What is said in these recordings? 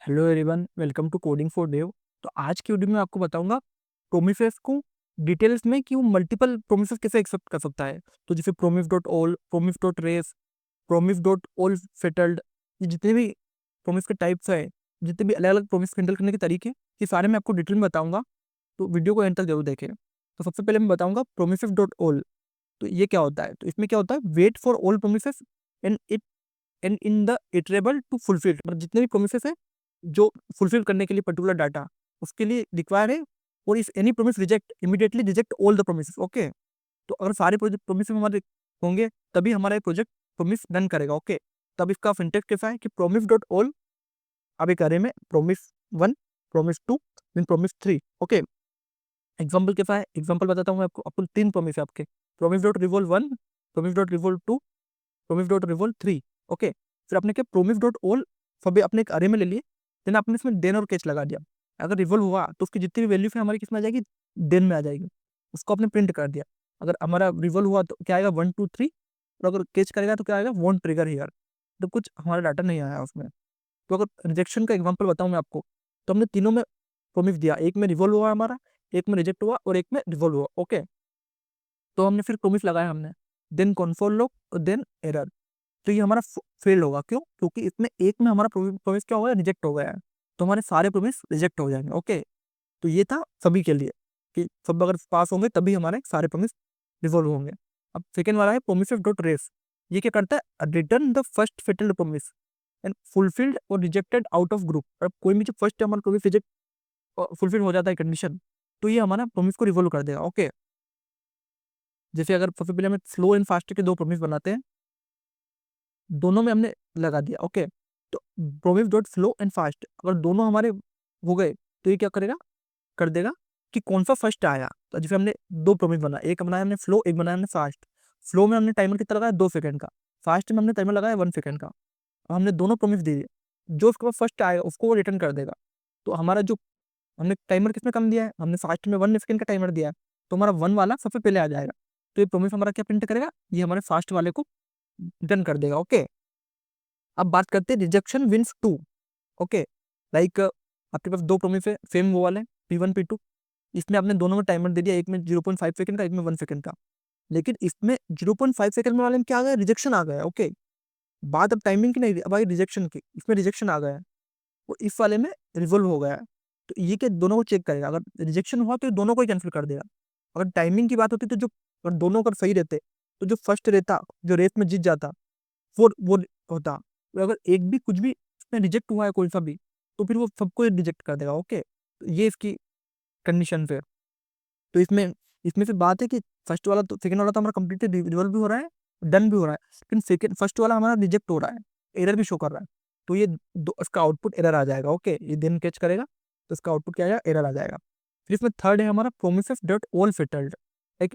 Hello everyone, welcome to coding for dev. तो आज की वीडियो में आपको बताऊंगा प्रोमिसेस को डिटेल्स में कि वो मल्टीपल प्रोमिसेस कैसे एक्सेप्ट कर सकता है। तो जैसे promise dot all, promise dot race, promise dot all settled, ये जितने भी प्रोमिस के टाइप्स है, जितने भी अलग अलग प्रोमिस हैंडल करने के तरीके, ये सारे मैं आपको डिटेल में बताऊंगा। तो वीडियो को एंड तक जरूर देखें। तो सबसे पहले मैं बताऊंगा प्रोमिसेस डॉट ऑल। तो ये क्या होता है? तो इसमें क्या होता है, wait for all promises and it and in the iterable to fulfil, मतलब जितने भी प्रोमिसेस है जो फुलफिल करने के लिए पर्टिकुलर डाटा उसके लिए रिक्वायर है। और इस any promise reject immediately reject all the promise. Okay, तो अगर सारे प्रोजेक्ट प्रोमिस हमारे होंगे तभी हमारा प्रोजेक्ट प्रोमिस रन करेगा। ओके, तब इसका सिंटैक्स कैसा है कि प्रोमिस डॉट ऑल, अब एक अरे में promise 1, promise 2, then promise 3। Okay, example कैसा है, एग्जाम्पल बताता हूँ मैं आपको। आपको तीन प्रोमिस है आपके, promise dot revolve 1, promise dot revolve 2, promise dot revolve 3। Okay, फिर आपने क्या प्रोमिस डॉट ऑल सभी अपने एक अरे में ले लिए, देन आपने इसमें देन और कैच लगा दिया। अगर रिवॉल्व हुआ तो उसकी जितनी भी वैल्यू है हमारी किस में आ जाएगी, देन में आ जाएगी। उसको आपने प्रिंट कर दिया। अगर हमारा रिवॉल्व हुआ तो क्या आएगा, 1 2 3। और अगर कैच करेगा तो क्या आएगा, वॉन्ट ट्रिगर हियर। तो कुछ हमारा डाटा नहीं आया उसमें। तो अगर रिजेक्शन का एग्जाम्पल बताऊं मैं आपको, तो हमने तीनों में प्रोमिस दिया, एक में रिवॉल्व हुआ हमारा, एक में रिजेक्ट हुआ और एक में रिवॉल्व हुआ। ओके, तो हमने फिर प्रोमिस लगाया हमने, देन कॉन्सोल लॉग और देन एरर। तो ये हमारा फेल होगा, क्यों? क्योंकि इसमें एक में हमारा प्रोमिस क्या हो गया, रिजेक्ट हो गया है। तो हमारे सारे प्रोमिस रिजेक्ट हो जाएंगे। ओके, तो ये था सभी के लिए कि सब अगर पास होंगे तभी हमारे सारे प्रोमिस रिजोल्व होंगे। अब सेकेंड वाला है प्रोमिस डॉट रेस। ये क्या करता है, return the first settled promise and fulfilled और रिजेक्टेड आउट ऑफ ग्रुप। अब कोई भी जो फर्स्ट हमारा प्रोमिस रिजेक्ट फुलफिल हो जाता है कंडीशन, तो ये हमारा प्रोमिस को रिवॉल्व कर देगा। ओके, जैसे अगर सबसे पहले हमें स्लो एंड फास्ट के दो प्रोमिस बनाते हैं, दोनों में हमने लगा दिया। ओके, तो promise dot slow and fast अगर दोनों हमारे हो गए तो ये क्या करेगा, कर देगा कि कौन सा फर्स्ट आया। तो जैसे हमने दो प्रोमिस बना, एक बनाया हमने स्लो, एक बनाया हमने फास्ट। स्लो में हमने टाइमर कितना लगाया, 2 सेकंड का। फास्ट में हमने टाइमर लगाया 1 सेकंड का। और हमने दोनों प्रोमिस दे दिए, जो उसके बाद फर्स्ट आएगा उसको वो रिटर्न कर देगा। तो हमारा जो हमने टाइमर किसमें कम दिया है, हमने फास्ट में 1 सेकंड का टाइमर दिया है, तो हमारा 1 वाला सबसे पहले आ जाएगा। तो ये प्रोमिस हमारा क्या प्रिंट करेगा, ये हमारे फास्ट वाले को रिटर्न कर देगा। ओके, अब बात करते हैं रिजेक्शन विंस 2। ओके, लाइक आपके पास दो प्रोमिस है सेम वो वाले, P1 P2। इसमें आपने दोनों में टाइमर दे दिया, एक में 0.5 सेकंड का, एक में 1 सेकंड का। लेकिन इसमें 0.5 सेकंड में वाले में क्या आ गया, रिजेक्शन आ गया। ओके, बात अब टाइमिंग की नहीं, अब आई रिजेक्शन की। इसमें रिजेक्शन आ गया है और इस वाले में रिवॉल्व हो गया है। तो ये क्या दोनों को चेक करेगा, अगर रिजेक्शन हुआ तो ये दोनों को ही कैंसिल कर देगा। अगर टाइमिंग की बात होती तो जो, अगर दोनों अगर सही रहते तो जो फर्स्ट रहता, जो रेस में जीत जाता, वो होता। तो अगर एक भी कुछ भी इसमें रिजेक्ट हुआ है कोई सा भी, तो फिर वो सबको रिजेक्ट कर देगा। ओके, तो ये इसकी कंडीशन पे। तो इसमें इसमें से बात है कि फर्स्ट वाला तो सेकंड वाला तो हमारा कंप्लीटली रिवॉल्व भी हो रहा है, डन भी हो रहा है। लेकिन सेकंड फर्स्ट वाला हमारा रिजेक्ट हो रहा है, एरर भी शो कर रहा है। तो ये दो इसका आउटपुट एरर आ जाएगा। ओके, ये दिन कैच करेगा तो इसका आउटपुट क्या आएगा, एरर आ जाएगा। फिर इसमें थर्ड है हमारा promises dot all settled. Like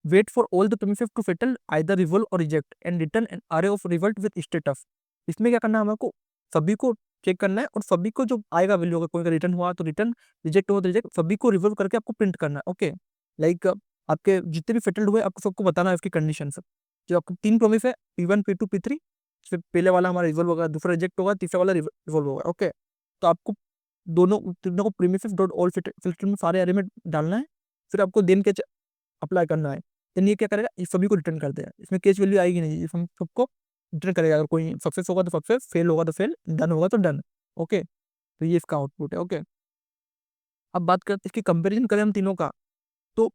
wait for all the promises to settle either रिवॉल्व और reject and return an array of result with status. इसमें क्या करना है, हमको सभी को चेक करना है और सभी को जो आएगा वैल्यू, अगर कोई का रिटर्न हुआ तो रिटर्न, रिजेक्ट हुआ तो रिजेक्ट, सभी को रिवॉल्व करके आपको प्रिंट करना है। ओके, लाइक आपके जितने भी सेटल्ड हुए आपको सबको बताना है उसकी कंडीशन सब। जो आपको तीन प्रोमिस है, P1 P2 P3, फिर पहले वाला हमारा रिवॉल्व होगा, दूसरा रिजेक्ट होगा, तीसरा वाला रिवॉल्व होगा। ओके, तो आपको दोनों तीनों को प्रीमिसेस डॉट ऑल फिल्टर में सारे एरे में डालना है। फिर आपको देन कैच अप्लाई करना है। देन ये क्या करेगा, ये सभी को रिटर्न कर देगा। इसमें कैच वैल्यू आएगी नहीं, ये सबको रिटर्न करेगा। अगर कोई सक्सेस होगा तो सक्सेस, फेल होगा तो फेल, डन होगा तो डन। ओके, तो ये इसका आउटपुट है। ओके, अब बात करते हैं इसकी कंपेरिजन करें हम तीनों का। तो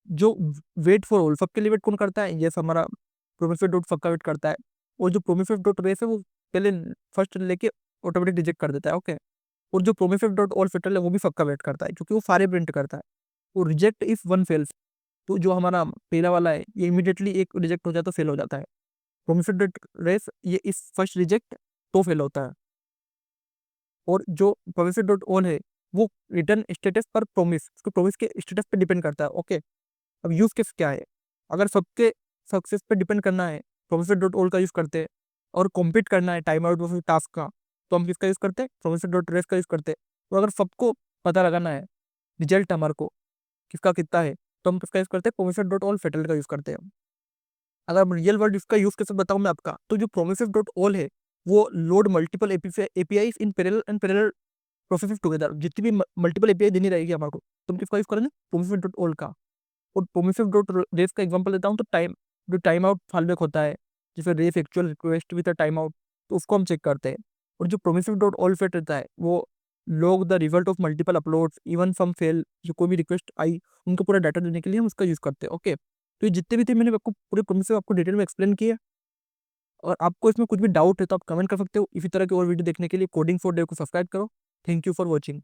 जो वेट फॉर ऑल, सबके लिए वेट कौन करता है, ये हमारा प्रोमिस डॉट सबका वेट करता है। और जो प्रोमिस डॉट रेस है वो पहले फर्स्ट लेके ऑटोमेटिक रिजेक्ट कर देता है। ओके, और जो प्रोमिस डॉट ऑल फिल्टर है वो भी सबका वेट करता है, क्योंकि वो सारे प्रिंट करता है। वो रिजेक्ट इफ वन फेल्स, तो जो हमारा पहला वाला है ये इमीडिएटली एक रिजेक्ट हो जाए तो फेल हो जाता है। प्रोमिस डॉट रेस ये इस फर्स्ट रिजेक्ट तो फेल होता है। और जो प्रोमिस डॉट ऑल है वो रिटर्न स्टेटस पर प्रोमिस, उसके प्रोमिस के स्टेटस पे डिपेंड करता है। ओके, अब यूज केस क्या है, अगर सबके सक्सेस पे डिपेंड करना है, प्रोफेसर डॉट ओल का यूज करते हैं। और कॉम्पीट करना है टाइम आउट वर्सेस टास्क का, तो हम किसका यूज करते हैं, प्रोफेसर डॉट रेस का यूज करते हैं। और अगर सबको पता लगाना है रिजल्ट हमारे को किसका कितना है, तो हम किसका यूज करते हैं, प्रोफेसर डॉट ऑल फेटल का यूज करते हैं। अगर रियल वर्ल्ड इसका यूज कैसे बताऊं मैं आपका, तो जो प्रोमिस डॉट ऑल है वो load multiple APIs in parallel and parallel processes together. जितनी भी मल्टीपल एपीआई देनी रहेगी हमारे को, तुम किसका यूज करेंगे, प्रोमिफेस डॉट ओल का। और प्रोमिफेस डॉट रेस का एग्जांपल देता हूँ, तो जो टाइम आउट फॉलबैक होता है, जिसे race actual request with timeout, तो उसको हम चेक करते हैं। और जो प्रोमिफेस डॉट ऑल फेट रहता है, वो log the result of multiple uploads even some fail, जो कोई भी रिक्वेस्ट आई उनका पूरा डाटा देने के लिए हम उसका यूज करते हैं। ओके, तो ये जितने भी थे मैंने आपको पूरे प्रोमिफेस आपको डिटेल में एक्सप्लेन किया। और आपको इसमें कुछ भी डाउट है तो आप कमेंट कर सकते हो। इसी तरह की और वीडियो देखने के लिए कोडिंग फॉर डेव को सब्सक्राइब करो। Thank you for watching.